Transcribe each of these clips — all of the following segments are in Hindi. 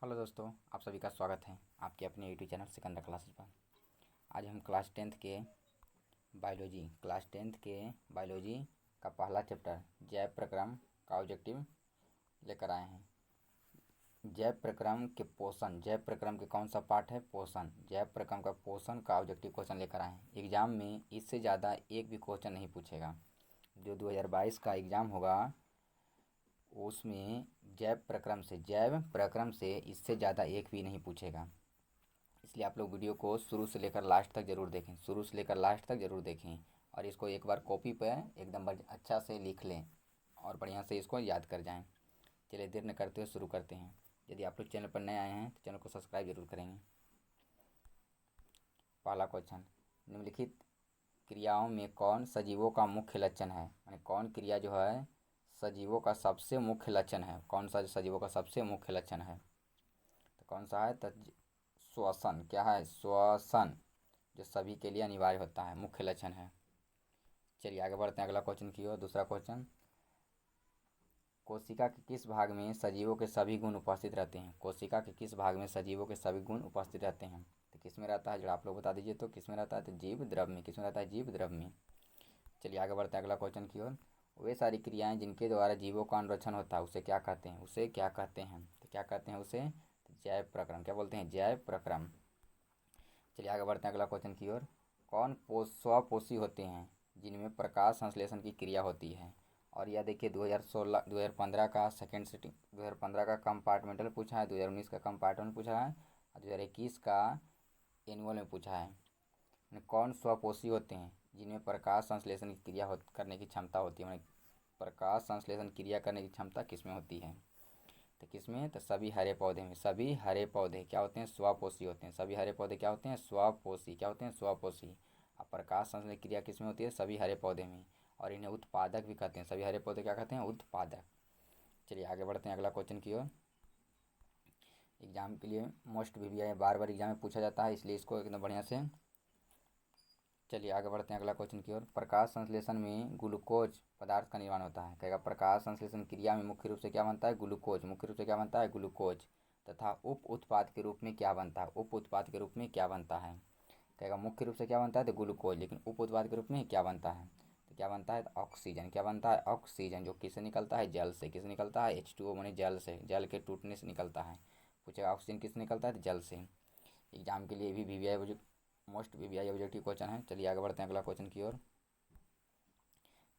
हेलो दोस्तों, आप सभी का स्वागत है आपके अपने यूट्यूब चैनल सिकंदर क्लासेस पर। आज हम क्लास टेंथ के बायोलॉजी का पहला चैप्टर जैव प्रक्रम का ऑब्जेक्टिव लेकर आए हैं। जैव प्रक्रम के कौन सा पार्ट है? पोषण। जैव प्रक्रम का पोषण का ऑब्जेक्टिव क्वेश्चन लेकर आए हैं। एग्ज़ाम में इससे ज़्यादा एक भी क्वेश्चन नहीं पूछेगा। जो 2022 का एग्ज़ाम होगा उसमें जैव प्रक्रम से इससे ज़्यादा एक भी नहीं पूछेगा। इसलिए आप लोग वीडियो को शुरू से लेकर लास्ट तक ज़रूर देखें और इसको एक बार कॉपी पर एकदम अच्छा से लिख लें और बढ़िया से इसको याद कर जाएं। चलिए देर न करते हुए शुरू करते हैं। यदि आप लोग चैनल पर नए आए हैं तो चैनल को सब्सक्राइब जरूर करेंगे। पहला क्वेश्चन, निम्नलिखित क्रियाओं में कौन सजीवों का मुख्य लक्षण है? यानी कौन क्रिया जो है सजीवों का सबसे मुख्य लक्षण है? कौन सा सजीवों का सबसे मुख्य लक्षण है? तो कौन सा है? तो श्वसन। क्या है? श्वसन, जो सभी के लिए अनिवार्य होता है, मुख्य लक्षण है। चलिए आगे बढ़ते हैं अगला क्वेश्चन की ओर। दूसरा क्वेश्चन, कोशिका के किस भाग में सजीवों के सभी गुण उपस्थित रहते हैं? कोशिका के किस भाग में सजीवों के सभी गुण उपस्थित रहते हैं? तो किस में रहता है, जरा आप लोग बता दीजिए। तो किस में रहता है? तो जीव द्रव में। किस में रहता है? जीव द्रव में। चलिए आगे बढ़ते हैं अगला क्वेश्चन की ओर। वे सारी क्रियाएं जिनके द्वारा जीवों का अनुरक्षण होता है उसे क्या कहते हैं? तो क्या कहते हैं उसे? तो जैव प्रक्रम। क्या बोलते हैं? जैव प्रक्रम। चलिए आगे बढ़ते हैं अगला क्वेश्चन की ओर। कौन स्वपोषी होते हैं जिनमें प्रकाश संश्लेषण की क्रिया होती है? और यह देखिए 2015 का सेकेंड सिटिंग 2015 का कंपार्टमेंटल पूछा है, 2019 का कंपार्टमेंटल पूछा है और 2021 का एनुअल में पूछा है। कौन स्वपोषी होते हैं जिनमें प्रकाश संश्लेषण की क्रिया करने की क्षमता होती है? प्रकाश संश्लेषण क्रिया करने की क्षमता किसमें होती है? तो किसमें? तो सभी हरे पौधे में। सभी हरे पौधे क्या होते हैं? स्वपोषी होते हैं। सभी हरे पौधे क्या होते हैं? स्वपोषी। क्या होते हैं? स्वपोषी। अब प्रकाश संश्लेषण क्रिया किसमें होती है? सभी हरे पौधे में। और इन्हें उत्पादक भी कहते हैं। सभी हरे पौधे क्या कहते हैं? उत्पादक। चलिए आगे बढ़ते हैं अगला क्वेश्चन की ओर। एग्जाम के लिए मोस्ट वीवीआई बार बार एग्जाम में पूछा जाता है, इसलिए इसको एकदम बढ़िया से। चलिए आगे बढ़ते हैं अगला क्वेश्चन की ओर। प्रकाश संश्लेषण में ग्लूकोज पदार्थ का निर्माण होता है। कहेगा प्रकाश संश्लेषण क्रिया में मुख्य रूप से क्या बनता है? ग्लूकोज। मुख्य रूप से क्या बनता है? ग्लूकोज। तथा उप उत्पाद के रूप में क्या बनता है? उप उत्पाद के रूप में क्या बनता है? कहेगा मुख्य रूप से क्या बनता है? तो ग्लूकोज। लेकिन उप उत्पाद के रूप में क्या बनता है? तो क्या बनता है? ऑक्सीजन। क्या बनता है? ऑक्सीजन, जो किससे निकलता है? जल से। किससे निकलता है? H2O माने जल से। जल के टूटने से निकलता है। पूछेगा ऑक्सीजन किससे निकलता है? तो जल से। एग्जाम के लिए भी VVI most VVI objective question है। चलिए आगे बढ़ते हैं अगला क्वेश्चन की ओर।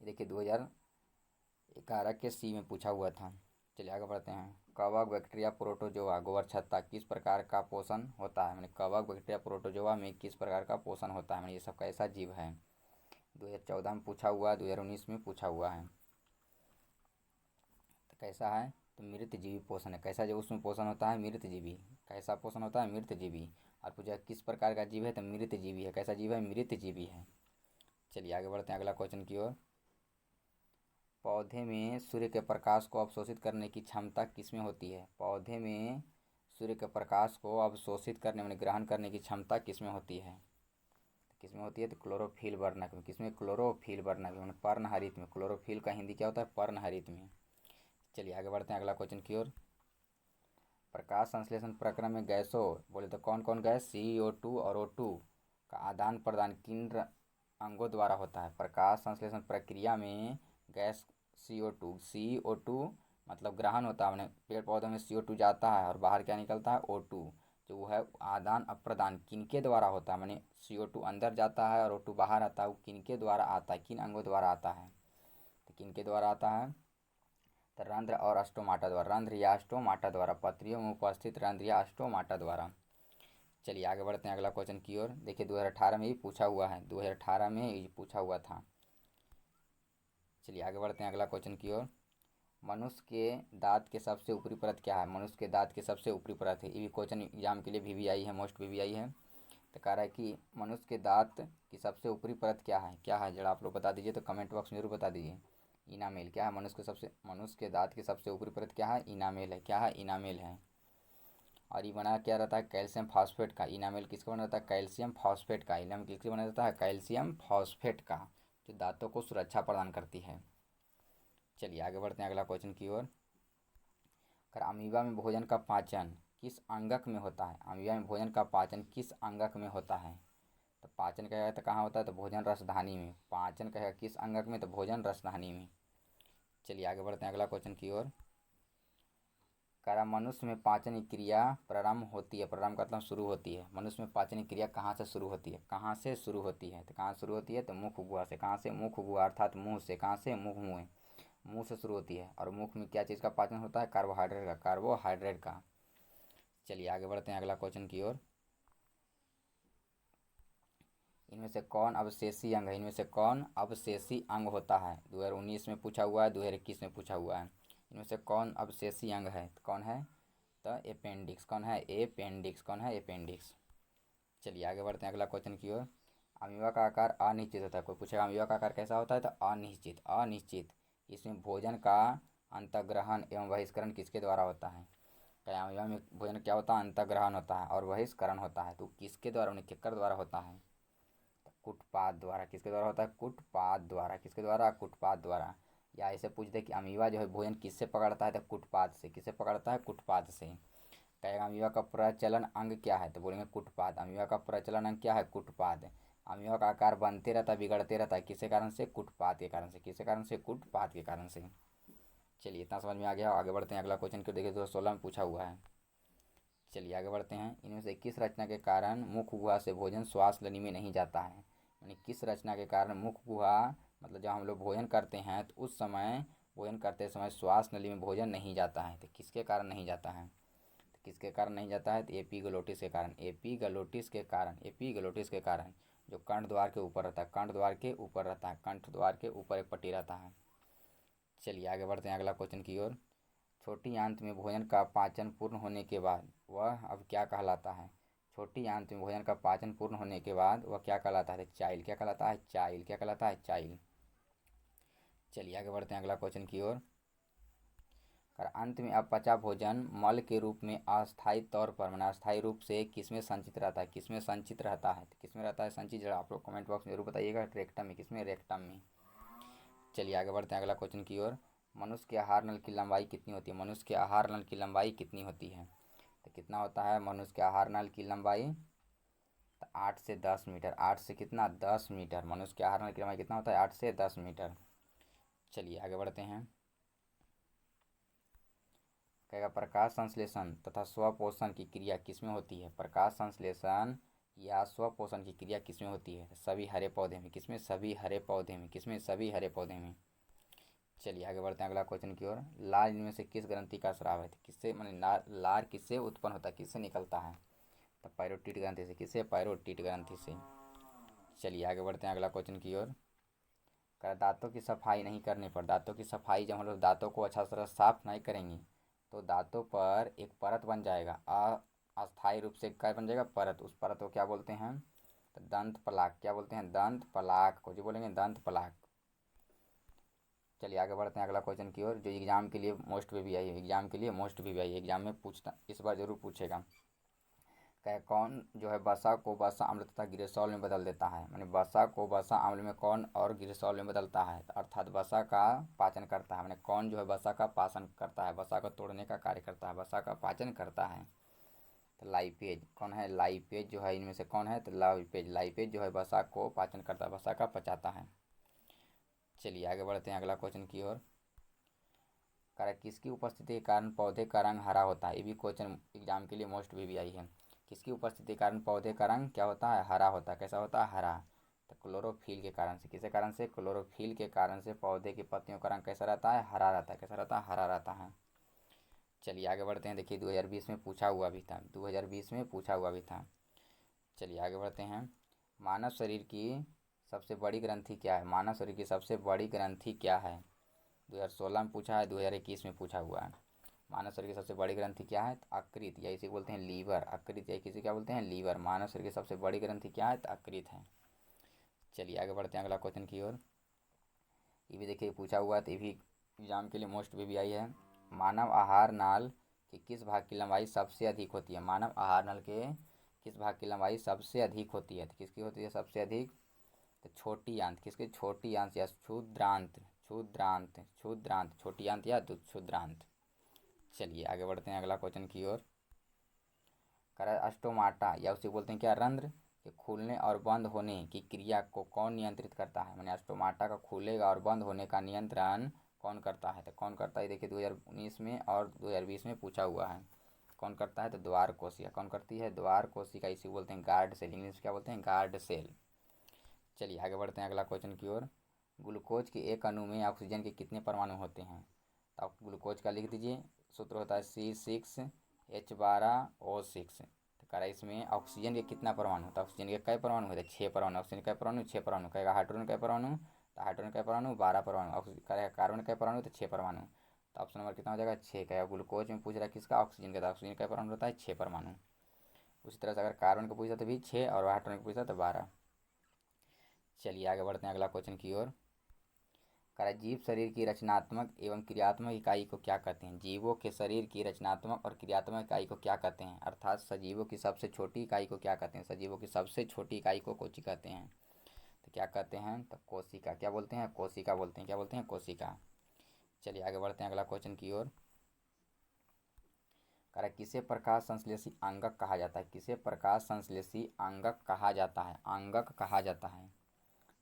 देखिए 2011 के सी में पूछा हुआ था। चलिए आगे बढ़ते हैं। कवक, बैक्टीरिया, प्रोटोजोआ, गोबर छत्ता किस प्रकार का पोषण होता है? कवक, बैक्टीरिया, प्रोटोजोआ में किस प्रकार का पोषण होता है? ये सब कैसा जीव है? 2014 में पूछा हुआ, 2019 में पूछा हुआ है। तो कैसा है? तो मृत जीवी पोषण है। कैसा जो उसमें पोषण होता है? मृत जीवी। कैसा पोषण होता है? मृत जीवी। और पूछा किस प्रकार का जीव है? तो मृत जीवी है। कैसा जीव है? मृत जीवी है। चलिए आगे बढ़ते हैं अगला क्वेश्चन की ओर। पौधे में सूर्य के प्रकाश को अवशोषित करने की क्षमता किसमें होती है? पौधे में सूर्य के प्रकाश को अवशोषित करने ग्रहण करने की क्षमता किसमें होती है? किसमें होती है? तो क्लोरोफिल वर्णक में। किसमें? क्लोरोफिल वर्णक में, पर्णहरित में। क्लोरोफिल का हिंदी क्या होता है? पर्णहरित में। चलिए आगे बढ़ते हैं अगला क्वेश्चन की ओर। प्रकाश संश्लेषण प्रक्रिया में गैसों बोले तो कौन कौन गैस? CO2 और O2 का आदान प्रदान किन अंगों द्वारा होता है? प्रकाश संश्लेषण प्रक्रिया में गैस CO2 मतलब ग्रहण होता है। पेड़ पौधों में CO2 जाता है और बाहर क्या निकलता है? O2। जो वो है आदान प्रदान किनके द्वारा होता है? CO2 अंदर जाता है और O2 बाहर आता है। वो किनके द्वारा आता है? किन अंगों द्वारा आता है? तो किनके द्वारा आता है? तो रंध्र और स्टोमाटा द्वारा। रंध्र या स्टोमाटा द्वारा। पत्रियों में उपस्थित रंध्र या स्टोमाटा द्वारा। चलिए आगे बढ़ते हैं अगला क्वेश्चन की ओर। देखिए 2018 में भी पूछा हुआ है। 2018 में ये पूछा हुआ था। चलिए आगे बढ़ते हैं अगला क्वेश्चन की ओर। मनुष्य के दांत के सबसे ऊपरी परत क्या है? मनुष्य के दांत के सबसे ऊपरी परत है। ये भी क्वेश्चन एग्जाम के लिए वीवीआई है, मोस्ट वीवीआई है। तो कह रहा है कि मनुष्य के दांत की सबसे ऊपरी परत क्या है? क्या है जरा आप लोग बता दीजिए। तो कमेंट बॉक्स में जरूर बता दीजिए। इनामेल। क्या है? मनुष्य के दांत की सबसे ऊपरी परत क्या है? इनामेल है। क्या है? इनामेल है। और ये बना क्या रहता है? कैल्शियम फॉस्फेट का। इनामेल किसका बना रहता है? कैल्शियम फॉस्फेट का। इनामेल किसका बना रहता है? कैल्शियम फॉस्फेट का, जो दांतों को सुरक्षा प्रदान करती है। चलिए आगे बढ़ते हैं अगला क्वेश्चन की ओर। अगर अमीबा में भोजन का पाचन किस अंगक में होता है? अमीबा में भोजन का पाचन किस अंगक में होता है? तो पाचन कहेगा तो कहाँ होता है? तो भोजन रसधानी में। पाचन कहेगा किस अंगक में? तो भोजन रसधानी में। चलिए आगे बढ़ते हैं अगला क्वेश्चन की ओर। करा मनुष्य में पाचन क्रिया प्रारंभ होती है, प्रारंभ का मतलब शुरू होती है। मनुष्य में पाचन क्रिया कहाँ से शुरू होती है? कहाँ से शुरू होती है? तो कहाँ शुरू होती है? तो मुख गुहा से। कहाँ से? मुख गुहा अर्थात मुंह से। कहाँ से? मुंह मुंह से शुरू होती है। और मुख में क्या चीज़ का पाचन होता है? कार्बोहाइड्रेट का। कार्बोहाइड्रेट का। चलिए आगे बढ़ते हैं अगला क्वेश्चन की ओर। इनमें से कौन अवशेषी अंग है? इनमें से कौन अवशेषी अंग होता है? 2019 में पूछा हुआ है, 2021 में पूछा हुआ है। इनमें से कौन अवशेषी अंग है? तो कौन है? तो अपेंडिक्स। कौन है? अपेंडिक्स। कौन है? अपेंडिक्स। चलिए आगे बढ़ते हैं अगला क्वेश्चन की ओर। अमीबा का आकार अनिश्चित होता है। कोई पूछेगा अमीबा का आकार कैसा होता है? तो अनिश्चित। अनिश्चित। इसमें भोजन का अंतर्ग्रहण एवं बहिष्करण किसके द्वारा होता है? क्या अमीबा में भोजन क्या होता है? अंतर्ग्रहण होता है और बहिष्करण होता है। तो किसके द्वारा? उन्हें किसके द्वारा होता है? कुटपाद द्वारा। किसके द्वारा होता है? कुटपाद द्वारा। किसके द्वारा? कुटपाद द्वारा। या ऐसे पूछ दे कि अमीबा जो है भोजन किससे पकड़ता है? तो कुटपाद से। किससे पकड़ता है? कुटपाद से। कहेगा अमीबा का प्रचलन अंग क्या है? तो बोलेंगे कुटपाद। अमीबा का प्रचलन अंग क्या है? कुटपाद। अमीबा का आकार बनते रहता है, बिगड़ते रहता है, किसके कारण से? कुटपाद के कारण से। किसके कारण से? कुटपाद के कारण से। चलिए इतना समझ में आ गया। आगे बढ़ते हैं अगला क्वेश्चन को। देखिए 2016 में पूछा हुआ है। चलिए आगे बढ़ते हैं। इनमें से किस रचना के कारण मुख गुहा से भोजन श्वास नली में नहीं जाता है? यानी किस रचना के कारण मुख गुहा, मतलब जब हम लोग भोजन करते हैं तो उस समय भोजन करते समय श्वास नली में भोजन नहीं जाता है? तो किसके कारण नहीं जाता है? तो किसके कारण नहीं जाता है? तो एपीग्लोटिस के कारण। एपीग्लोटिस के कारण। एपीग्लोटिस के कारण जो कंठ द्वार के ऊपर रहता है। कंठ द्वार के ऊपर रहता है। कंठ द्वार के ऊपर एक पट्टी रहता है। चलिए आगे बढ़ते हैं अगला क्वेश्चन की ओर। छोटी आंत में भोजन का पाचन पूर्ण होने के बाद वह अब क्या कहलाता है? छोटी आंत में भोजन का पाचन पूर्ण होने के बाद वह क्या कहलाता है? चाइल। क्या कहलाता है? चाइल। क्या कहलाता है? चाइल। चलिए आगे बढ़ते हैं अगला क्वेश्चन की ओर। और अंत में अपचा भोजन मल के रूप में अस्थायी तौर पर, माना अस्थायी रूप से किसमें संचित रहता है? किसमें संचित रहता है? तो किसमें रहता है संचित? जरा आप लोग कमेंट बॉक्स में जरूर बताइएगा। रेक्टम में। किसमें? रेक्टम में। चलिए आगे बढ़ते हैं अगला क्वेश्चन की ओर। मनुष्य के आहार नल की लंबाई कितनी होती है? मनुष्य के आहार नल की लंबाई कितनी होती है? तो कितना होता है मनुष्य के आहार नल की लंबाई? तो 8 से 10 मीटर। 8 से कितना? 10 मीटर। मनुष्य के आहार नल की लंबाई कितना होता है? 8 से 10 मीटर। चलिए आगे बढ़ते हैं। कहेगा प्रकाश संश्लेषण तथा स्वपोषण की क्रिया किसमें होती है? प्रकाश संश्लेषण या स्वपोषण की क्रिया किसमें होती है? सभी हरे पौधे में। किसमें? सभी हरे पौधे में। किसमें? सभी हरे पौधे में। चलिए आगे बढ़ते हैं अगला क्वेश्चन की ओर। लार इनमें से किस ग्रंथि का स्राव है? किससे, माने लार किससे उत्पन्न होता है? किससे निकलता है? तो पायरोटीट ग्रंथि से। किससे? पायरोटीट ग्रंथि से। चलिए आगे बढ़ते हैं अगला क्वेश्चन की ओर। दांतों की सफाई नहीं करने पर, दांतों की सफाई जब हम लोग दांतों को अच्छा तरह साफ नहीं करेंगे तो दांतों पर एक परत बन जाएगा। अस्थायी रूप से क्या बन जाएगा? परत। उस परत को क्या बोलते हैं? तो दंत पलाक। क्या बोलते हैं? दंत पलाक को जो बोलेंगे दंत पलाक। चलिए आगे बढ़ते हैं अगला क्वेश्चन की ओर, जो एग्जाम के लिए मोस्ट भी आई है। एग्जाम के लिए मोस्ट भी आई है। एग्जाम में पूछता इस बार जरूर पूछेगा। क्या कौन जो है वसा को वसा अम्ल तथा गिरेसॉल में बदल देता है? मैंने वसा को वसा अम्ल में कौन और गिरेसॉल में बदलता है? अर्थात वसा का पाचन करता है। मैंने कौन जो है वसा का पाचन करता है? वसा को तोड़ने का कार्य करता है, वसा का पाचन करता है। तो लाइपेज। कौन है? लाइपेज जो है इनमें से कौन है? तो लाइपेज। लाइपेज जो है वसा को पाचन करता है, वसा का पचाता है। चलिए आगे बढ़ते हैं अगला क्वेश्चन की ओर। कारण किसकी उपस्थिति के कारण पौधे का रंग हरा होता है? ये भी क्वेश्चन एग्जाम के लिए मोस्ट भी आई है। किसकी उपस्थिति के कारण पौधे का रंग क्या होता है? हरा होता है। कैसा होता है? हरा। तो क्लोरोफिल के कारण से। किसके कारण से? क्लोरोफिल के कारण से पौधे की पत्तियों का रंग कैसा रहता है? हरा रहता है। कैसा रहता है? हरा रहता है। चलिए आगे बढ़ते हैं। देखिए 2020 में पूछा हुआ भी था। 2020 में पूछा हुआ भी था। चलिए आगे बढ़ते हैं। मानव शरीर की सबसे बड़ी ग्रंथि क्या है? मानव शरीर की सबसे बड़ी ग्रंथि क्या है? 2016 में पूछा है, 2021 में पूछा हुआ है। मानव शरीर की सबसे बड़ी ग्रंथि क्या है? अकृत, या इसे बोलते हैं लीवर। अकृत या किसे क्या बोलते हैं? लीवर। मानव शरीर की सबसे बड़ी ग्रंथि क्या है? तो अकृत है। चलिए आगे बढ़ते हैं अगला क्वेश्चन की ओर। ये भी देखिए पूछा हुआ है, तो ये भी एग्जाम के लिए मोस्ट भी आई है। मानव आहार नाल के किस भाग की लंबाई सबसे अधिक होती है? मानव आहार नल के किस भाग की लंबाई सबसे अधिक होती है? तो किसकी होती है सबसे अधिक? तो छोटी आंत। किसकी? छोटी आंत या क्षुद्रांत। क्षुद्रांत। क्षुद्रांत। छोटी आंत या क्षुद्रांत। चलिए आगे बढ़ते हैं अगला क्वेश्चन की ओर। करा स्टोमाटा या उसे बोलते हैं क्या, रंध्र के खुलने और बंद होने की क्रिया को कौन नियंत्रित करता है। मैंने स्टोमाटा का खुलेगा और बंद होने का नियंत्रण कौन करता है, तो कौन करता है, देखिए 2019 में और 2020 में पूछा हुआ है। कौन करता है, तो द्वार कोशिका कौन करती है, द्वार कोशिका, इसी बोलते हैं गार्ड सेल, इंग्लिश क्या बोलते हैं, गार्ड सेल। चलिए आगे बढ़ते हैं अगला क्वेश्चन की ओर। ग्लूकोज के एक अणु में ऑक्सीजन के कितने परमाणु होते हैं, तो आप ग्लूकोज का लिख दीजिए, सूत्र होता है C6H12O6। तो कह रहा है इसमें ऑक्सीजन के कितना परमाणु, तो ऑक्सीजन के कई परमाणु होते हैं, 6 परमाणु। ऑक्सीजन के परमाणु 6 परमाणु, कहेगा हाइड्रोजन के परमाणु, तो हाइड्रोजन के परमाणु 12 परमाणु, कहेगा कार्बन के परमाणु तो 6 परमाणु। तो ऑप्शन नंबर कितना हो जाएगा, 6। कहेगा ग्लूकोज में पूछ रहा है किसका, ऑक्सीजन का, तो ऑक्सीजन का परमाणु होता है 6 परमाणु। उसी तरह से अगर कार्बन का पूछा तो भी 6 और हाइड्रोजन का पूछा तो 12। चलिए आगे बढ़ते हैं अगला क्वेश्चन की ओर। करा जीव शरीर की रचनात्मक एवं क्रियात्मक इकाई को क्या कहते हैं। जीवों के शरीर की रचनात्मक और क्रियात्मक इकाई को क्या कहते हैं, अर्थात सजीवों की सबसे छोटी इकाई को क्या कहते हैं, सजीवों की सबसे छोटी इकाई को कोशिका कहते हैं। तो क्या कहते हैं, तो कोशिका क्या बोलते हैं, कोशिका बोलते हैं, क्या बोलते हैं, कोशिका। चलिए आगे बढ़ते हैं अगला क्वेश्चन की ओर। करा किसे प्रकाश संश्लेषी अंगक कहा जाता है, किसे प्रकाश संश्लेषी अंगक कहा जाता है, अंगक कहा जाता है।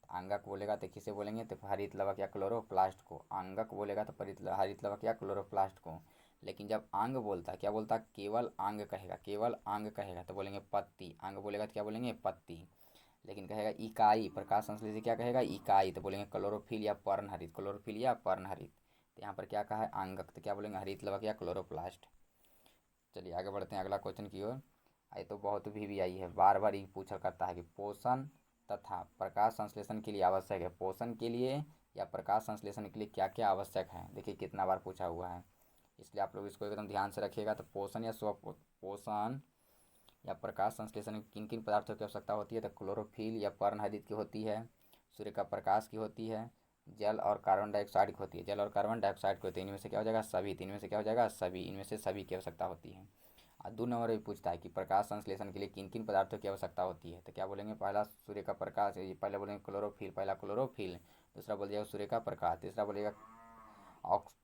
अंगक बोलेगा तो किसे बोलेंगे, तो हरित लवक या क्लोरोप्लास्ट को। अंगक बोलेगा तो हरित लवक या क्लोरोप्लास्ट को। लेकिन जब अंग बोलता है, क्या बोलता है, केवल अंग कहेगा, केवल अंग कहेगा तो बोलेंगे पत्ती। अंग बोलेगा तो क्या बोलेंगे, पत्ती। लेकिन कहेगा इकाई, प्रकाश संश्लेषी क्या कहेगा, इकाई, तो बोलेंगे क्लोरोफिल या पर्णहरित, क्लोरोफिल या पर्णहरित। तो यहाँ पर क्या कहा है, अंगक, तो क्या बोलेंगे, हरित लवक या क्लोरोप्लास्ट। चलिए आगे बढ़ते हैं अगला क्वेश्चन की ओर। ये तो बहुत भी आई है, बार बार ये पूछा करता है कि पोषण तथा प्रकाश संश्लेषण के लिए आवश्यक है, पोषण के लिए या प्रकाश संश्लेषण के लिए क्या क्या आवश्यक है। देखिए कितना बार पूछा हुआ है, इसलिए आप लोग इसको एकदम ध्यान से रखिएगा। तो पोषण या पोषण या प्रकाश संश्लेषण किन किन पदार्थों की आवश्यकता होती है, तो क्लोरोफिल या पर्णहरित की होती है, सूर्य का प्रकाश की होती है, जल और कार्बन डाइऑक्साइड की होती है, जल और कार्बन डाइऑक्साइड की होती है। इनमें से क्या हो जाएगा, सभी। इनमें से क्या हो जाएगा, सभी। इनमें से सभी की आवश्यकता होती है। और 2 नंबर भी पूछता है कि प्रकाश संश्लेषण के लिए किन किन पदार्थों की आवश्यकता होती है, तो क्या बोलेंगे, पहला सूर्य का प्रकाश, पहले बोलेंगे क्लोरोफिल, पहला क्लोरोफिल, दूसरा बोलिएगा सूर्य का प्रकाश, तीसरा बोलिएगा ऑक्स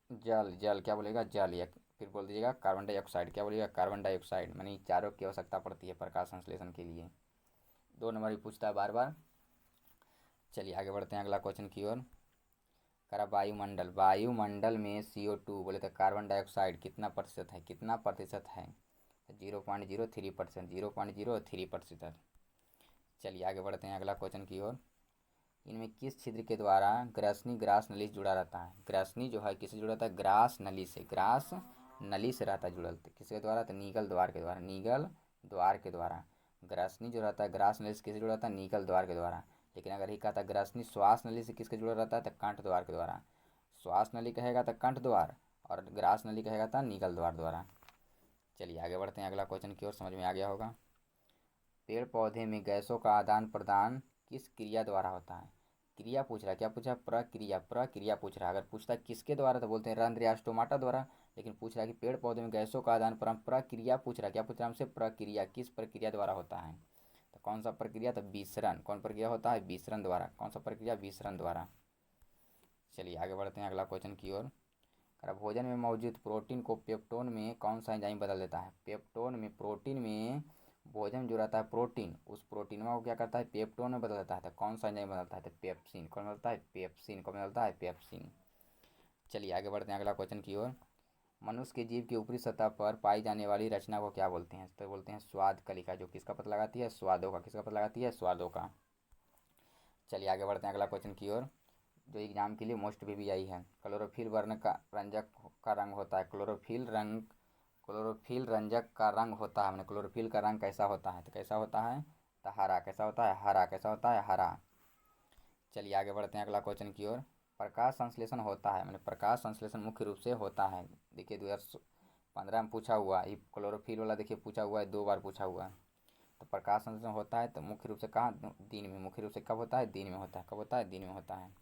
जल, जल क्या बोलेगा, जल, या फिर बोल दीजिएगा कार्बन डाइऑक्साइड, क्या बोलिएगा, कार्बन डाइऑक्साइड। मानी चारों की आवश्यकता पड़ती है प्रकाश संश्लेषण के लिए। 2 नंबर भी पूछता है बार बार। चलिए आगे बढ़ते हैं अगला क्वेश्चन की ओर। करा वायुमंडल, वायुमंडल में CO2 बोले तो कार्बन डाइऑक्साइड कितना प्रतिशत है, कितना प्रतिशत है, 0.03%, 0.03%। चलिए आगे बढ़ते हैं अगला क्वेश्चन की ओर। इनमें किस छिद्र के द्वारा ग्रासनी ग्रास नली से जुड़ा रहता है। ग्रासनी जो है किससे जुड़ा रहता है, ग्रास नली से, ग्रास नली से रहता है जुड़ल। किसके द्वारा, तो नीगल द्वार के द्वारा, नीगल द्वार के द्वारा। ग्रासनी जो रहता है ग्रास नली से किससे जुड़ा रहता है, नीगल द्वार के द्वारा। लेकिन अगर ही कहता है ग्रासनी श्वास नली से किसके जुड़ा रहता है, तो कंठ द्वार के द्वारा। श्वास नली कहेगा तो कंठ द्वार, और ग्रास नली कहेगा तो नीगल द्वार द्वारा। चलिए आगे बढ़ते हैं अगला क्वेश्चन की ओर, समझ में आ गया होगा। पेड़ पौधे में गैसों का आदान प्रदान किस क्रिया द्वारा होता है। क्रिया पूछ रहा है, क्या पूछा, प्रक्रिया, प्रक्रिया पूछ रहा है। अगर पूछता है किसके द्वारा तो बोलते हैं रंध्र या स्टोमाटा द्वारा। लेकिन पूछ रहा है कि पेड़ पौधे में गैसों का आदान प्रदान, प्रक्रिया पूछ रहा है, क्या पूछ रहा है हमसे, प्रक्रिया, किस प्रक्रिया द्वारा होता है। तो कौन सा प्रक्रिया, तो विसरण। कौन प्रक्रिया होता है, विसरण द्वारा। कौन सा प्रक्रिया, विसरण द्वारा। चलिए आगे बढ़ते हैं अगला क्वेश्चन की ओर। भोजन में मौजूद प्रोटीन को पेप्टोन में कौन सा एंजाइम बदल देता है। पेप्टोन में, प्रोटीन में भोजन जो रहता है प्रोटीन, उस प्रोटीन को क्या करता है, पेप्टोन में बदल देता है। तो कौन सा एंजाइम बदलता है, तो पेप्सिन। कौन बदलता है, पेप्सिन। कौन बदलता है, पेप्सिन। चलिए आगे बढ़ते हैं अगला क्वेश्चन की ओर। मनुष्य के जीव की ऊपरी सतह पर पाई जाने वाली रचना को क्या बोलते हैं, तो बोलते हैं स्वाद कलिका, जो किसका पता लगाती है, स्वादों का। किसका पता लगाती है, स्वादों का। चलिए आगे बढ़ते हैं अगला क्वेश्चन की ओर, जो एग्जाम के लिए मोस्ट भी आई है। क्लोरोफिल वर्ण का रंजक का रंग होता है, क्लोरोफिल रंग, क्लोरोफिल रंजक का रंग होता है। मैंने क्लोरोफिल का रंग कैसा होता है, तो कैसा होता है, तो हरा। कैसा होता है, हरा। कैसा होता है, हरा। चलिए आगे बढ़ते हैं अगला क्वेश्चन की ओर। प्रकाश संश्लेषण होता है, मैंने प्रकाश संश्लेषण मुख्य रूप से होता है। देखिए 2015 में पूछा हुआ, ये क्लोरोफिल वाला देखिए पूछा हुआ है, 2 बार पूछा हुआ है। तो प्रकाश संश्लेषण होता है तो मुख्य रूप से कहाँ, दिन में। मुख्य रूप से कब होता है, दिन में होता है। कब होता है, दिन में होता है।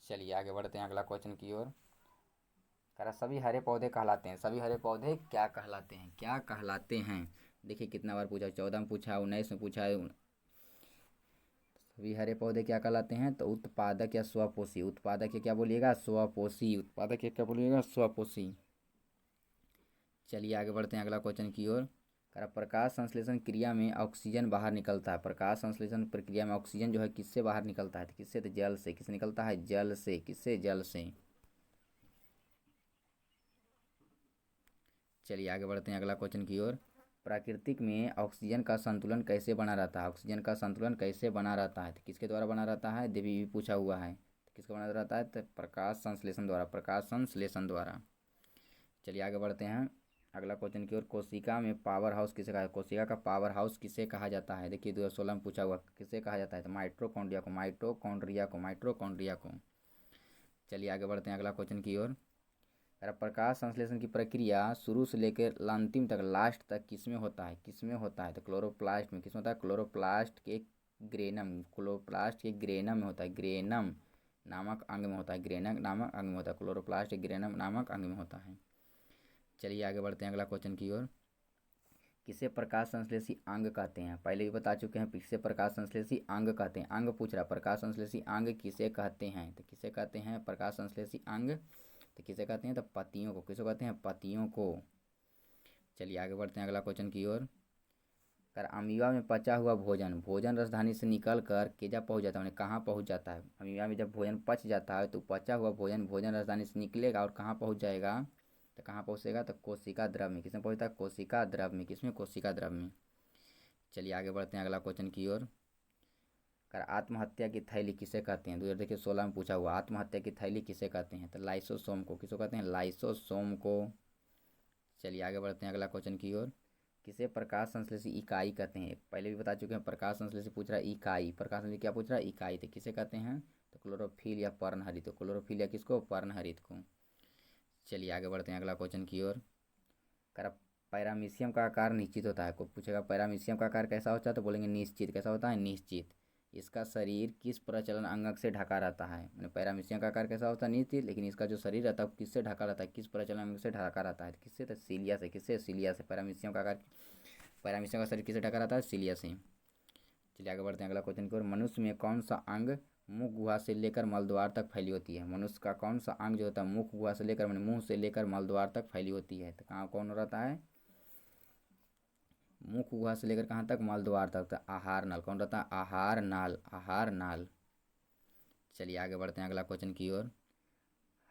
चलिए आगे बढ़ते हैं अगला क्वेश्चन की ओर। कह रहा सभी हरे पौधे कहलाते हैं, सभी हरे पौधे क्या कहलाते हैं, क्या कहलाते हैं। देखिए कितना बार पूछा, 14 में पूछा, 19 में पूछा है। सभी हरे पौधे क्या कहलाते हैं, तो उत्पादक या स्वपोषी। उत्पादक या क्या बोलिएगा, स्वपोषी। उत्पादक या क्या बोलिएगा, स्वपोषी। चलिए आगे बढ़ते हैं अगला क्वेश्चन की ओर। करा प्रकाश संश्लेषण क्रिया में ऑक्सीजन बाहर निकलता है। प्रकाश संश्लेषण प्रक्रिया में ऑक्सीजन जो है किससे बाहर निकलता है? तो किससे? तो जल से। किससे निकलता है? जल से। किससे? जल से। चलिए आगे बढ़ते हैं अगला क्वेश्चन की ओर। प्राकृतिक में ऑक्सीजन का संतुलन कैसे बना रहता है? ऑक्सीजन का संतुलन कैसे बना रहता है? तो किसके द्वारा बना रहता है? देवी भी पूछा हुआ है। तो किसका बना रहता है? तो प्रकाश संश्लेषण द्वारा। प्रकाश संश्लेषण द्वारा। चलिए आगे बढ़ते हैं अगला क्वेश्चन की ओर। कोशिका में पावर हाउस किसे कहा? कोशिका का पावर हाउस किसे कहा जाता है? देखिए 2016 में पूछा हुआ किसे कहा जाता है? तो माइटोकॉन्ड्रिया को। माइटोकॉन्ड्रिया को। माइटोकॉन्ड्रिया को। चलिए आगे बढ़ते हैं अगला क्वेश्चन की ओर। प्रकाश संश्लेषण की प्रक्रिया शुरू से लेकर अंतिम तक, लास्ट तक किसमें होता है? किसमें होता है? तो क्लोरोप्लास्ट में। किसमें होता है? क्लोरोप्लास्ट के ग्रेनम। क्लोरोप्लास्ट के ग्रेनम में होता है। ग्रेनम नामक अंग में होता है। ग्रेनम नामक अंग में होता है। क्लोरोप्लास्ट ग्रेनम नामक अंग में होता है। चलिए आगे बढ़ते हैं अगला क्वेश्चन की ओर। किसे प्रकाश संश्लेषी अंग कहते हैं? पहले भी बता चुके हैं किसे प्रकाश संश्लेषी अंग कहते हैं। अंग पूछ रहा है, प्रकाश संश्लेषी अंग किसे कहते हैं? तो किसे कहते हैं प्रकाश संश्लेषी अंग? तो किसे कहते हैं? तो पत्तियों को। किसे कहते हैं? पत्तियों को। चलिए आगे बढ़ते हैं अगला क्वेश्चन की ओर। कर अमीबा में पचा हुआ भोजन, भोजन राजधानी से निकल कर केजा पहुंच जाता है? कहाँ पहुंच जाता है? अमीबा में जब भोजन पच जाता है तो पचा हुआ भोजन भोजन राजधानी से निकलेगा और कहाँ पहुंच जाएगा? तो कहाँ पहुँचेगा? तो कोशिका द्रव में। किसमें पहुँचता है? कोशिका द्रव में। किसमें? कोशिका द्रव में। चलिए आगे बढ़ते हैं अगला क्वेश्चन की ओर। कर आत्महत्या की थैली किसे कहते हैं? 2016 में पूछा हुआ आत्महत्या की थैली किसे कहते हैं? तो लाइसोसोम को। किसको कहते हैं? लाइसोसोम को। चलिए आगे बढ़ते हैं अगला क्वेश्चन की ओर। किसे प्रकाश संश्लेषी इकाई कहते हैं? पहले भी बता चुके हैं प्रकाश संश्लेषी पूछ रहा है इकाई। प्रकाश संश्लेषी क्या पूछ रहा है? इकाई। तो किसे कहते हैं? तो क्लोरोफिल या पर्णहरित। तो क्लोरोफिल या किसको? पर्णहरित को। चलिए आगे बढ़ते हैं अगला क्वेश्चन की ओर। कर पैरामीशियम का आकार निश्चित होता है। को पूछेगा पैरामीशियम का आकार कैसा होता है? तो बोलेंगे निश्चित। कैसा होता है? निश्चित। इसका शरीर किस प्रचलन अंग से ढका रहता है? मैंने पैरामीशियम का आकार कैसा होता है? निश्चित। लेकिन इसका जो शरीर रहता है किससे ढका रहता है? किस प्रचलन अंग से ढका रहता है? किससे? तो सीलिया से। किससे? सीलिया से। पैरामीशियम का आकार, पैरामीशियम का शरीर किससे ढका रहता है? सीलिया से। चलिए आगे बढ़ते हैं अगला क्वेश्चन की ओर। मनुष्य में कौन सा अंग मुख गुहा से लेकर मलद्वार तक फैली होती है? मनुष्य का कौन सा अंग जो होता है मुख गुहा से लेकर, मैंने मुंह से लेकर मलद्वार तक फैली होती है? तो कहाँ कौन रहता है? मुख गुहा से लेकर कहाँ तक? मलद्वार तक। तो आहार नाल। कौन रहता है? आहार नाल। आहार नाल। चलिए आगे बढ़ते हैं अगला क्वेश्चन की ओर।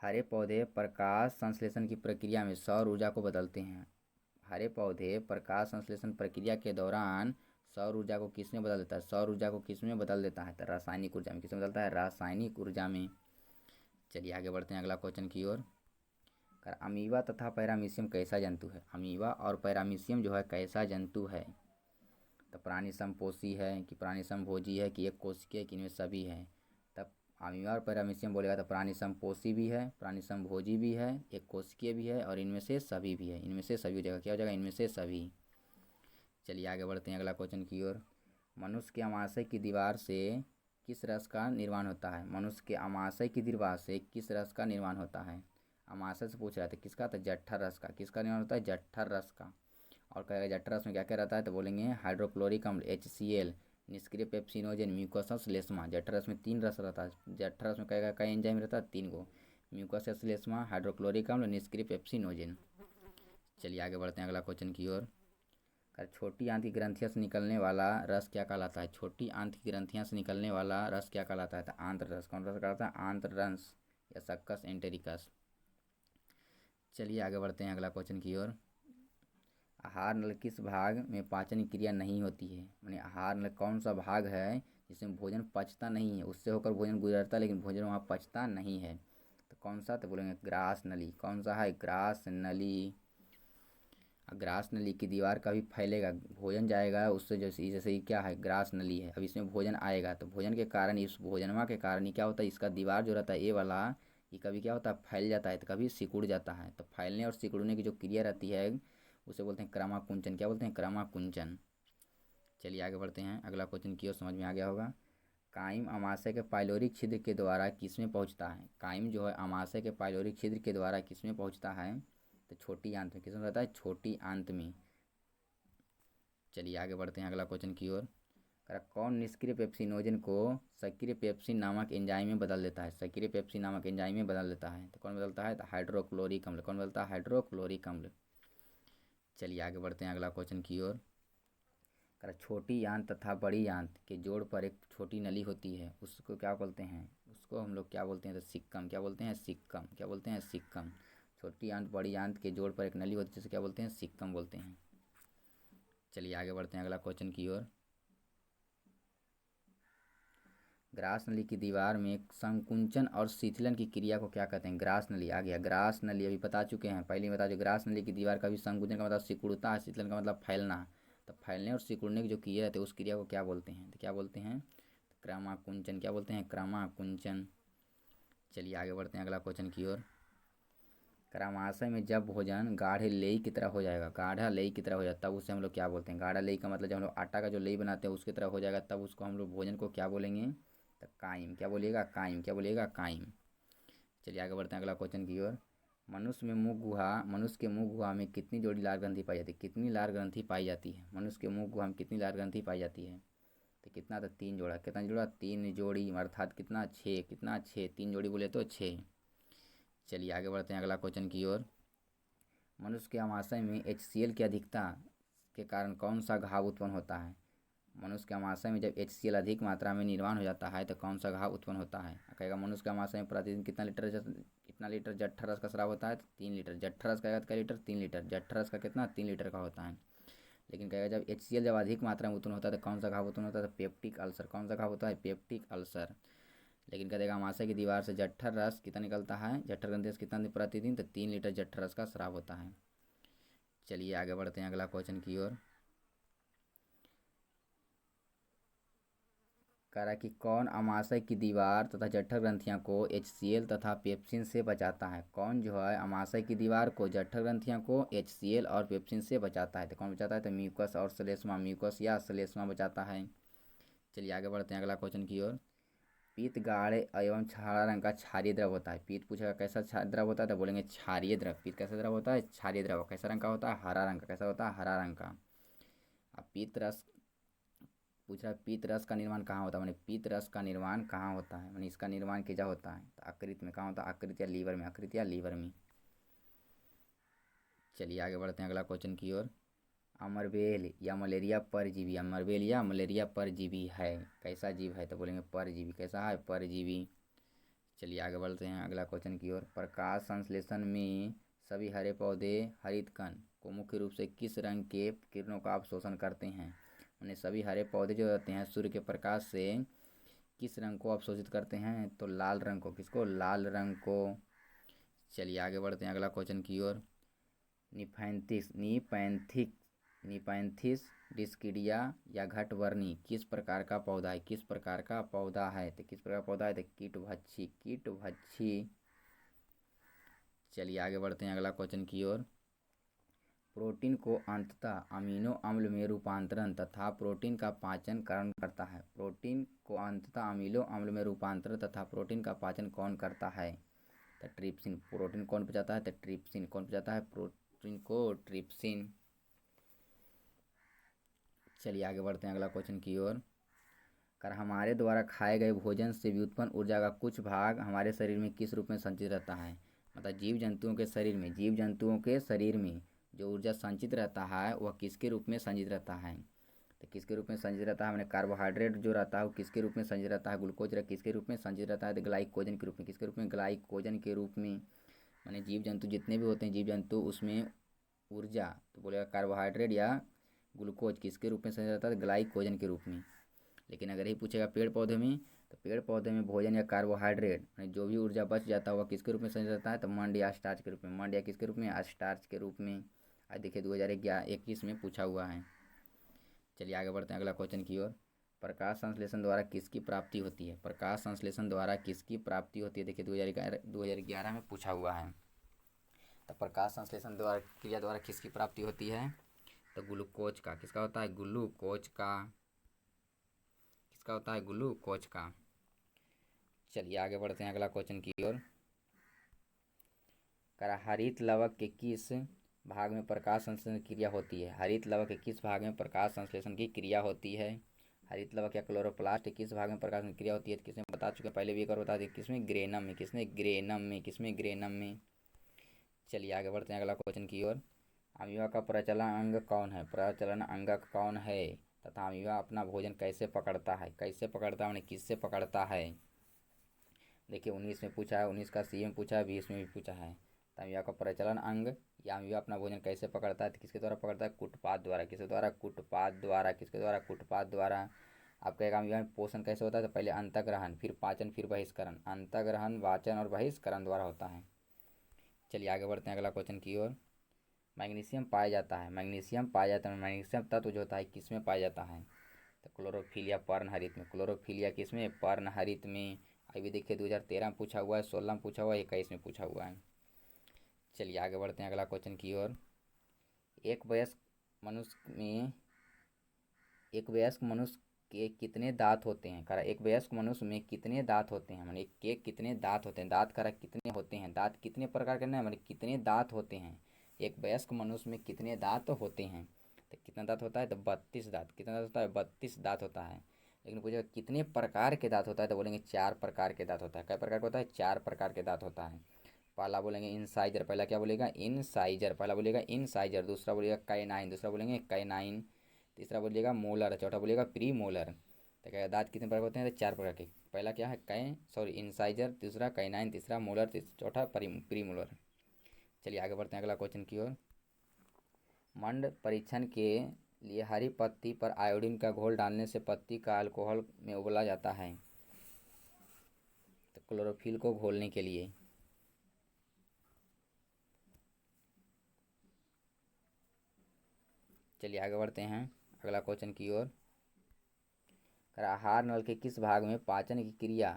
हरे पौधे प्रकाश संश्लेषण की प्रक्रिया में सौर ऊर्जा को बदलते हैं। हरे पौधे प्रकाश संश्लेषण प्रक्रिया के दौरान सौर ऊर्जा को किसमें बदल देता है? सौर ऊर्जा को किसमें बदल देता है? तो रासायनिक ऊर्जा में। किसमें बदलता है? रासायनिक ऊर्जा में। चलिए आगे बढ़ते हैं अगला क्वेश्चन की ओर। अमीबा तथा पैरामीशियम कैसा जंतु है? अमीबा और पैरामीशियम जो है कैसा जंतु है? तो प्राणी समपोषी है कि प्राणी समभोजी है कि एक कोशिकीय कि इनमें सभी है? तब अमीबा और पैरामीशियम बोलेगा तो प्राणी समपोषी भी है, प्राणी समभोजी भी है, एक कोशिकीय भी है और इनमें से सभी भी है। इनमें से सभी हो जाएगा। क्या हो जाएगा? इनमें से सभी। चलिए आगे बढ़ते हैं अगला क्वेश्चन की ओर। मनुष्य के अमाशय की दीवार से किस रस का निर्माण होता है? मनुष्य के अमाशय की दीवार से किस रस का निर्माण होता है? अमाशय से पूछ रहा था किसका? तो जठर रस का। किसका निर्माण होता है? जठर रस का। और कहेगा जठर रस में क्या क्या रहता है? तो बोलेंगे हाइड्रोक्लोरिक अम्ल HCl, निष्क्रिय पेप्सिनोजेन, म्यूकोसस लेस्मा। जठर रस में 3 रस रहता है। जठर रस में कहेगा कई एंजाइम रहता है? 3 गो। म्यूकोसस लेस्मा, हाइड्रोक्लोरिक अम्ल, निष्क्रिय पेप्सिनोजेन। चलिए आगे बढ़ते हैं अगला क्वेश्चन की ओर। छोटी आंत की ग्रंथियों से निकलने वाला रस क्या कहलाता है? छोटी आंत की ग्रंथियों से निकलने वाला रस क्या कहलाता है? तो आंत्र रस। कौन रस कहलाता है? आंत्र रस या सक्कस एंटेरिकस। चलिए आगे बढ़ते हैं अगला क्वेश्चन की ओर। आहार नल किस भाग में पाचन क्रिया नहीं होती है? मैंने आहार नल कौन सा भाग है जिसमें भोजन पचता नहीं है? उससे होकर भोजन गुजरता है लेकिन भोजन वहाँ पचता नहीं है। तो कौन सा? तो बोलेंगे ग्रास नली। कौन सा है? ग्रास नली। ग्रास नली की दीवार कभी फैलेगा, भोजन जाएगा उससे, जैसे जैसे ही क्या है? ग्रास नली है। अब इसमें भोजन आएगा तो भोजन के कारण, इस भोजनमा के कारण ही क्या होता है? इसका दीवार जो रहता है ये वाला, ये कभी क्या होता है? फैल जाता है तो कभी सिकुड़ जाता है। तो फैलने और सिकुड़ने की जो क्रिया रहती है उसे बोलते हैं क्रमाकुंचन। क्या बोलते हैं? क्रमाकुंचन। चलिए आगे बढ़ते हैं अगला क्वेश्चन की ओर। समझ में आ गया होगा। काइम अमाशय के पाइलोरिक छिद्र के द्वारा किसमें पहुंचता है? काइम जो है अमाशय के पाइलोरिक छिद्र के द्वारा किसमें पहुंचता है? तो छोटी आंत में। किसमें रहता है? छोटी आंत में। चलिए आगे बढ़ते हैं अगला क्वेश्चन की ओर। कौन निष्क्रिय पेप्सिनोजेन को सक्रिय पेप्सिन नामक एंजाइम में बदल देता है? सक्रिय पेप्सिन नामक एंजाइम में बदल देता है। तो कौन बदलता है? तो हाइड्रोक्लोरिक अम्ल। कौन बदलता है? हाइड्रोक्लोरिक अम्ल। चलिए आगे बढ़ते हैं अगला क्वेश्चन की ओर। छोटी आंत तथा बड़ी आंत के जोड़ पर एक छोटी नली होती है, उसको क्या बोलते हैं? उसको हम लोग क्या बोलते हैं? तो सिक्कम। क्या बोलते हैं? सिक्कम। क्या बोलते हैं? सिक्कम। छोटी आंत बड़ी आंत के जोड़ पर एक नली होती है, जिसे क्या बोलते हैं? सिक्कम बोलते हैं। चलिए आगे बढ़ते हैं अगला क्वेश्चन की ओर। ग्रास नली की दीवार में संकुंचन और शिथिलन की क्रिया को क्या कहते हैं? ग्रास नली आ गया। ग्रास नली अभी बता चुके हैं, पहले बता चुके। ग्रास नली की दीवार का भी संकुंचन का मतलब सिकुड़ता है, शिथिलन का मतलब फैलना। तो फैलने और सिकुड़ने की जो क्रिया है, उस क्रिया को क्या बोलते हैं? तो क्या बोलते हैं? क्रमाकुंचन। क्या बोलते हैं? क्रमाकुंचन। चलिए आगे बढ़ते हैं अगला क्वेश्चन की ओर। क्रमाशय में जब भोजन गाढ़े लेई की तरह हो जाएगा, गाढ़ा लेई की तरह हो जाएगा, तब उसे हम लोग क्या बोलते हैं? गाढ़ा लेई का मतलब जब हम लोग आटा का जो लेई बनाते हैं उसकी तरह हो जाएगा, तब उसको हम लोग भोजन को क्या बोलेंगे? तो कायम। क्या बोलिएगा? कायम। क्या बोलिएगा? कायम। चलिए आगे बढ़ते हैं अगला क्वेश्चन की ओर। मनुष्य के मुख गुहा में कितनी जोड़ी लार ग्रंथि पाई जाती है? कितनी लार ग्रंथि पाई जाती है? मनुष्य के मुख गुहा में कितनी लार ग्रंथि पाई जाती है? तो कितना? तो 3 जोड़ा। कितना जोड़ा? 3 जोड़ी, अर्थात कितना? 6। कितना? 6। 3 जोड़ी बोले तो 6। चलिए आगे बढ़ते हैं अगला क्वेश्चन की ओर। मनुष्य के आमाशय में HCl की अधिकता के कारण कौन सा घाव उत्पन्न होता है? मनुष्य के आमाशय में जब HCl अधिक मात्रा में निर्माण हो जाता है तो कौन सा घाव उत्पन्न होता है? कहेगा मनुष्य के आमाशय में प्रतिदिन कितना लीटर जठर रस का स्राव होता है? तो 3 लीटर। जठर रस का कितना लीटर? 3 लीटर। जठर रस का कितना? 3 लीटर का होता है। लेकिन कहेगा जब HCl जब अधिक मात्रा में उत्पन्न होता है तो कौन सा घाव उत्पन्न होता है? तो पेप्टिक अल्सर। कौन सा घाव होता है? Peptic ulcer. लेकिन कह देगा आमाशय की दीवार से जठर रस कितना निकलता है? जठर ग्रंथि से कितना प्रतिदिन? तो 3 लीटर जठर रस का स्राव होता है। चलिए आगे बढ़ते हैं अगला क्वेश्चन की ओर। कह रहा कि कौन आमाशय की दीवार तथा जठर ग्रंथियां को HCl तथा पेप्सिन से बचाता है? कौन जो है आमाशय की दीवार को, जठर ग्रंथियां को HCl और पेप्सिन से बचाता है? तो कौन बचाता है? तो म्यूकस और श्लेष्मा। म्यूकस या श्लेष्मा बचाता है। चलिए आगे बढ़ते हैं अगला क्वेश्चन की ओर। पीत गाढ़े एवं हरा रंग का क्षारीय द्रव होता है। पीत पूछेगा कैसा द्रव होता है, तो बोलेंगे क्षारीय द्रव। पीत कैसा द्रव होता है? क्षारीय द्रव। कैसा रंग का होता है? हरा रंग का। कैसा होता है? हरा रंग का। अब पीत रस पूछ रहा है, पीत रस का निर्माण कहाँ होता है? मैंने पीत रस का निर्माण कहाँ होता है? मैंने इसका निर्माण किया होता है तो आकृति में। कहाँ होता है? आकृति या लीवर में। आकृति या लीवर में। चलिए आगे बढ़ते हैं अगला क्वेश्चन की ओर। अमरबेल या मलेरिया परजीवी। अमरबेल या मलेरिया परजीवी है। कैसा जीव है? तो बोलेंगे परजीवी। कैसा है? परजीवी। चलिए आगे बढ़ते हैं अगला क्वेश्चन की ओर। प्रकाश संश्लेषण में सभी हरे पौधे हरित कण को मुख्य रूप से किस रंग के किरणों का अवशोषण करते हैं? उन्हें सभी हरे पौधे जो रहते हैं सूर्य के प्रकाश से किस रंग को अवशोषित करते हैं? तो लाल रंग को। किसको? लाल रंग को। चलिए आगे बढ़ते हैं अगला क्वेश्चन की ओर। निपैंथिस डिस्किडिया या घटवर्णी किस प्रकार का पौधा है? किस प्रकार का पौधा है? तो किस प्रकार का पौधा है? तो कीटभक्षी। कीटभक्षी। चलिए आगे बढ़ते हैं अगला क्वेश्चन की ओर। प्रोटीन को अंततः अमीनो अम्ल में रूपांतरण तथा प्रोटीन का पाचन कौन करता है? प्रोटीन को अंततः अमीनो अम्ल में रूपांतरण तथा प्रोटीन का पाचन कौन करता है? तो ट्रिप्सिन। प्रोटीन कौन पचाता है? तो ट्रिप्सिन। कौन पचाता है? प्रोटीन को ट्रिप्सिन। चलिए आगे बढ़ते हैं अगला क्वेश्चन की ओर। कर हमारे द्वारा खाए गए भोजन से व्युत्पन्न ऊर्जा का कुछ भाग हमारे शरीर में किस रूप में संचित रहता है? मतलब जीव जंतुओं के शरीर में जो ऊर्जा संचित रहता है वह किसके रूप में संचित रहता है? तो किसके रूप में संचित रहता है? मैंने कार्बोहाइड्रेट जो रहता है वो किसके रूप में संचित रहता है? ग्लूकोज किसके रूप में संचित रहता है? तो ग्लाइकोजन के रूप में। किसके रूप में? ग्लाइकोजन के रूप में। मैंने जीव जंतु जितने भी होते हैं जीव जंतु उसमें ऊर्जा तो बोलेगा कार्बोहाइड्रेट या ग्लूकोज किसके रूप में संचित रहता है? ग्लाइकोजन के रूप में। लेकिन अगर ही पूछेगा पेड़ पौधे में, तो पेड़ पौधे में भोजन या कार्बोहाइड्रेट जो भी ऊर्जा बच जाता है वह किसके रूप में संचित रहता है? तो मंड या स्टार्च के रूप में। मंड या किसके रूप में? स्टार्च के रूप में। आज देखिए 2021 में पूछा हुआ है। चलिए आगे बढ़ते हैं अगला क्वेश्चन की ओर। प्रकाश संश्लेषण द्वारा किसकी प्राप्ति होती है? प्रकाश संश्लेषण द्वारा किसकी प्राप्ति होती है? देखिए 2011 में पूछा हुआ है। तो प्रकाश संश्लेषण द्वारा क्रिया द्वारा किसकी प्राप्ति होती है? तो ग्लूकोज का। किसका होता है? ग्लूकोज का। किसका होता है? ग्लूकोज का। चलिए आगे बढ़ते हैं अगला क्वेश्चन की ओर। हरित लवक के किस भाग में प्रकाश संश्लेषण की क्रिया होती है? हरित लवक के किस भाग में प्रकाश संश्लेषण की क्रिया होती है? हरित लवक या क्लोरोप्लास्ट किस भाग में प्रकाश क्रिया होती है? किसमें बता चुके पहले भी एक और बता दें। किसमें? ग्रेनम में। किसमें? ग्रेनम में। किसमें? ग्रेनम में। चलिए आगे बढ़ते हैं अगला क्वेश्चन की ओर। अमीबा का प्रचलन अंग कौन है? प्रचलन अंगक कौन है? तथा अमीबा अपना भोजन कैसे पकड़ता है? कैसे पकड़ता है मैंने किससे पकड़ता है? देखिए 19 में पूछा है, 19 का सी में पूछा है, 20 में भी पूछा है। तो अमीबा का प्रचलन अंग या अमीबा अपना भोजन कैसे पकड़ता है? तो किसके द्वारा पकड़ता है? कुटपाद द्वारा। किसके द्वारा? कुटपाद द्वारा। किसके द्वारा? कुटपाद द्वारा। आप कहेगा अमीबा में पोषण कैसे होता है? तो पहले अंतःग्रहण, फिर पाचन, फिर बहिष्करण। अंतःग्रहण, वाचन और बहिष्करण द्वारा होता है। चलिए आगे बढ़ते हैं अगला क्वेश्चन की ओर। मैग्नीशियम पाया जाता है, मैग्नीशियम पाया जाता है, मैग्नीशियम तत्व जो होता है किस में पाया जाता है? तो क्लोरोफिल या पर्णहरित में। क्लोरोफिल या किस में? पर्णहरित में। अभी देखिए 2013 में पूछा हुआ है, 16 में पूछा हुआ है, 21 में पूछा हुआ है। चलिए आगे बढ़ते हैं अगला क्वेश्चन की ओर। एक वयस्क मनुष्य में एक वयस्क मनुष्य के कितने दांत होते हैं? करा एक वयस्क मनुष्य में कितने दांत होते हैं? मैंने के कितने दांत होते हैं? दांत करा कितने होते हैं? दांत कितने प्रकार के ना मैंने कितने दांत होते हैं? एक वयस्क मनुष्य में कितने दांत होते हैं? तो कितना दांत होता है? तो 32 दांत। कितना दांत होता है? 32 दांत होता है। लेकिन पूछेगा कितने प्रकार के दांत होता है? तो बोलेंगे 4 प्रकार के दांत होता है। कई प्रकार का होता है? 4 प्रकार के दांत होता है। पहला बोलेंगे इनसाइजर। पहला क्या बोलेगा? इनसाइजर। पहला बोलेगा इनसाइजर। दूसरा बोलेगा कैनाइन। दूसरा बोलेंगे कैनाइन। तीसरा बोलिएगा मोलर। चौथा बोलिएगा प्री मोलर। तो क्या दांत कितने प्रकार होते हैं? तो 4 प्रकार के। पहला क्या है? इनसाइजर। दूसरा कैनाइन। तीसरा मोलर। चौथा प्री मोलर। चलिए आगे बढ़ते हैं अगला क्वेश्चन की ओर। मंड परीक्षण के लिए हरी पत्ती पर आयोडीन का घोल डालने से पत्ती का अल्कोहल में उबाला जाता है। तो क्लोरोफिल को घोलने के लिए। चलिए आगे बढ़ते हैं अगला क्वेश्चन की ओर। आहार नल के किस भाग में पाचन की क्रिया?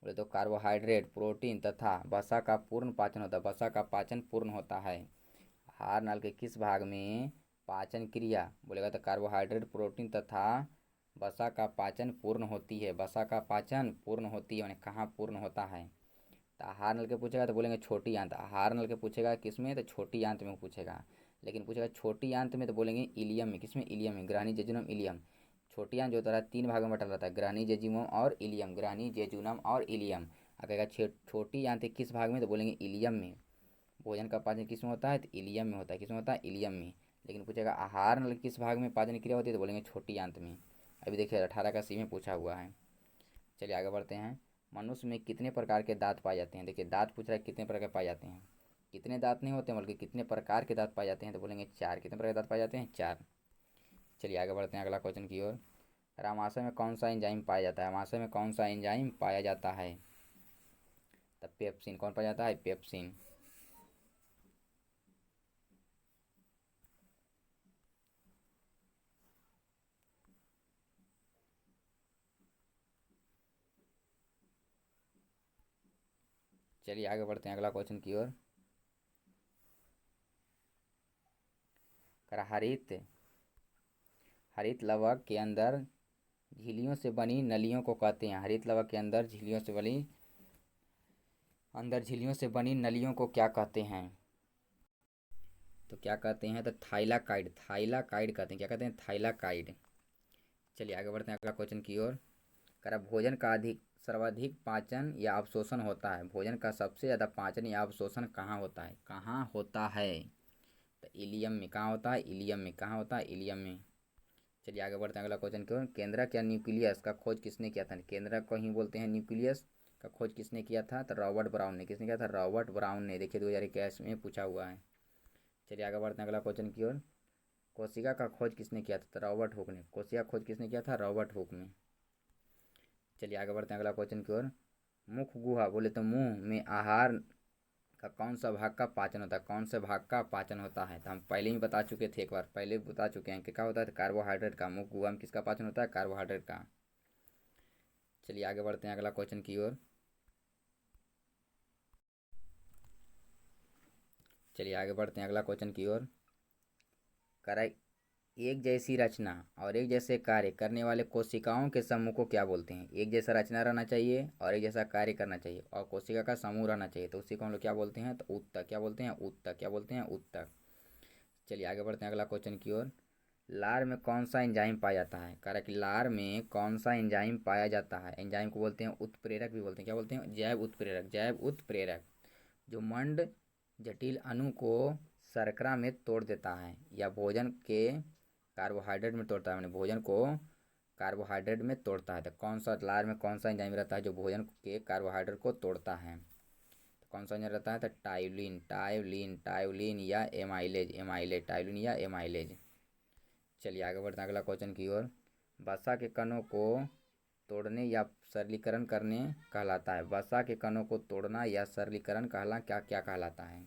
बोले तो कार्बोहाइड्रेट, प्रोटीन तथा वसा का पूर्ण पाचन होता है। वसा का पाचन पूर्ण होता है। आहार नल के किस भाग में पाचन क्रिया? बोलेगा तो कार्बोहाइड्रेट, प्रोटीन तथा वसा का पाचन पूर्ण होती है। वसा का पाचन पूर्ण होती है यानी कहाँ पूर्ण होता है? तो आहार नल के पूछेगा तो बोलेंगे छोटी आंत। आहार नल के पूछेगा किस में? तो छोटी आंत में पूछेगा। लेकिन पूछेगा छोटी आंत में तो बोलेंगे इलियम में। किसमें? इलियम में। ग्रहणी, जेजुनम, इलियम। छोटी आंत जो होता है 3 भागों में बटा रहता है, ग्रहणी, जेजुनम और इलियम। ग्रहणी, जेजुनम और इलियम। अगर छोटी आंत किस भाग में? तो बोलेंगे इलियम में। भोजन का पाचन किस में होता है? तो इलियम में होता है। किस में होता है? इलियम में। लेकिन पूछेगा आहार नल किस भाग में पाचन क्रिया होती है? तो बोलेंगे छोटी आंत में। अभी देखिए 18 का सी में पूछा हुआ है। चलिए आगे बढ़ते हैं। मनुष्य में कितने प्रकार के दांत पाए जाते हैं? देखिए दांत पूछ रहा है कितने प्रकार पाए जाते हैं। कितने दांत नहीं होते बल्कि कितने प्रकार के दांत पाए जाते हैं? तो बोलेंगे 4। कितने प्रकार के दांत पाए जाते हैं? 4। चलिए आगे बढ़ते हैं अगला क्वेश्चन की ओर। आमाशय में कौन सा एंजाइम पाया जाता है? आमाशय में कौन सा एंजाइम पाया जाता है? तब पेप्सिन। कौन पाया जाता है? पेप्सिन। चलिए आगे बढ़ते हैं अगला क्वेश्चन की ओर। हरित हरित लवक के अंदर झिल्लियों से बनी नलियों को कहते हैं। हरित लवक के अंदर झिल्लियों से बनी नलियों को क्या कहते हैं? तो क्या कहते हैं? तो थाइलाकाइड। थाइलाकाइड कहते हैं। क्या कहते हैं? थाइलाकाइड। चलिए आगे बढ़ते हैं अगला क्वेश्चन की ओर। भोजन का सर्वाधिक पाचन या अवशोषण होता है? भोजन का सबसे ज़्यादा पाचन या अवशोषण कहाँ होता है? कहाँ होता है? तो इलियम में। कहाँ होता है? इलियम में। कहाँ होता है? इलियम में। चलिए आगे बढ़ते हैं अगला क्वेश्चन की ओर। केंद्रक या न्यूक्लियस का खोज किसने किया था? केंद्रक को ही बोलते हैं न्यूक्लियस। का खोज किसने किया था? तो रॉबर्ट ब्राउन ने। किसने किया था? रॉबर्ट ब्राउन ने। देखिए 2021 में पूछा हुआ है। चलिए आगे बढ़ते हैं अगला क्वेश्चन की ओर। कोशिका का खोज किसने किया था? तो रॉबर्ट हुक ने। कोशिका खोज किसने किया था? रॉबर्ट हुक ने। चलिए आगे बढ़ते हैं अगला क्वेश्चन की ओर। मुख गुहा। बोले तो मुंह में आहार का कौन सा भाग का पाचन होता है? कौन से भाग का पाचन होता है? तो हम पहले ही बता चुके थे, एक बार पहले बता चुके हैं कि क्या होता है? कार्बोहाइड्रेट का। मुख गुहा में किसका पाचन होता है? कार्बोहाइड्रेट का। चलिए आगे बढ़ते हैं अगला क्वेश्चन की ओर। चलिए आगे बढ़ते हैं अगला क्वेश्चन की ओर। करा एक जैसी रचना और एक जैसे कार्य करने वाले कोशिकाओं के समूह को क्या बोलते हैं? एक जैसा रचना रहना चाहिए और एक जैसा कार्य करना चाहिए और कोशिका का समूह रहना चाहिए, तो उसी को हम लोग क्या बोलते हैं? तो उत्तक। क्या बोलते हैं? उत्तक। क्या बोलते हैं? उत्तक। चलिए आगे बढ़ते हैं अगला क्वेश्चन की ओर। लार में कौन सा एंजाइम पाया जाता है? कह रहा है कि लार में कौन सा एंजाइम पाया जाता है? एंजाइम को बोलते हैं उत्प्रेरक भी बोलते हैं। क्या बोलते हैं? जैव उत्प्रेरक। जैव उत्प्रेरक। जो मंड जटिल अणु को शर्करा में तोड़ देता है या भोजन के कार्बोहाइड्रेट में तोड़ता है, मैंने भोजन को कार्बोहाइड्रेट में तोड़ता है। तो कौन सा लार में कौन सा एंजाइम रहता है जो भोजन के कार्बोहाइड्रेट को तोड़ता है? तो कौन सा एंजाइम रहता है? तो टाइलिन टाइलिन टाइलिन या एमाइलेज एमाइलेज टाइलिन या एमाइलेज। चलिए आगे बढ़ते हैं अगला क्वेश्चन की ओर। वसा के कणों को तोड़ने या सरलीकरण करने कहलाता है। वसा के कणों को तोड़ना या सरलीकरण कहला क्या क्या कहलाता है?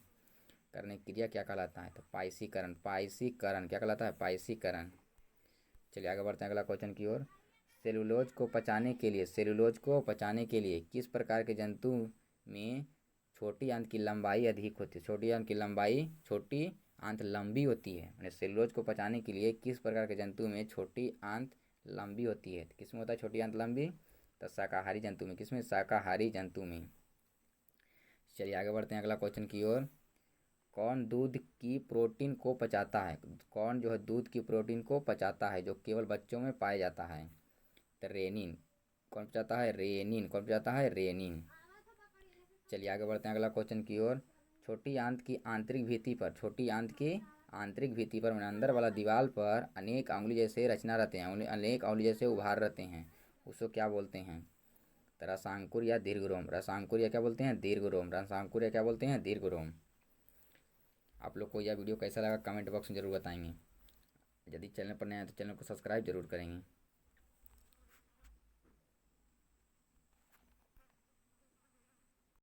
करने की क्रिया क्या कहलाता है? तो पाइसीकरण। पाइसीकरण क्या कहलाता है? पाइसीकरण। चलिए आगे बढ़ते हैं अगला क्वेश्चन की ओर। सेलुलोज को पचाने के लिए सेलुलोज को पचाने के लिए किस प्रकार के जंतु में छोटी आंत की लंबाई अधिक होती है? छोटी आंत लंबी होती है। मैंने सेलुलोज को पचाने के लिए किस प्रकार के जंतु में छोटी आंत लंबी होती है? किस में होता है छोटी आंत लंबी? तो शाकाहारी जंतु में। किसमें? शाकाहारी जंतु में। चलिए आगे बढ़ते हैं अगला क्वेश्चन की ओर। कौन दूध की प्रोटीन को पचाता है? कौन जो है दूध की प्रोटीन को पचाता है जो केवल बच्चों में पाया जाता है? तो रेनिन। कौन पचाता है? रेनिन। कौन पचाता है? रेनिन। चलिए आगे बढ़ते हैं अगला क्वेश्चन की ओर। छोटी आंत की आंतरिक भित्ति पर मैंने अंदर वाला दीवार पर अनेक अंगुली जैसे रचना रहते हैं, अनेक अंगुली जैसे उभार रहते हैं, उसको क्या बोलते हैं? तो रसांकुर या दीर्घरोम। रसांकुर या क्या बोलते हैं? दीर्घरोम। रसांकुर या क्या बोलते हैं? दीर्घरोम। आप लोग को यह वीडियो कैसा लगा कमेंट बॉक्स में ज़रूर बताएंगे। यदि चैनल पर नए हैं तो चैनल को सब्सक्राइब जरूर करेंगे।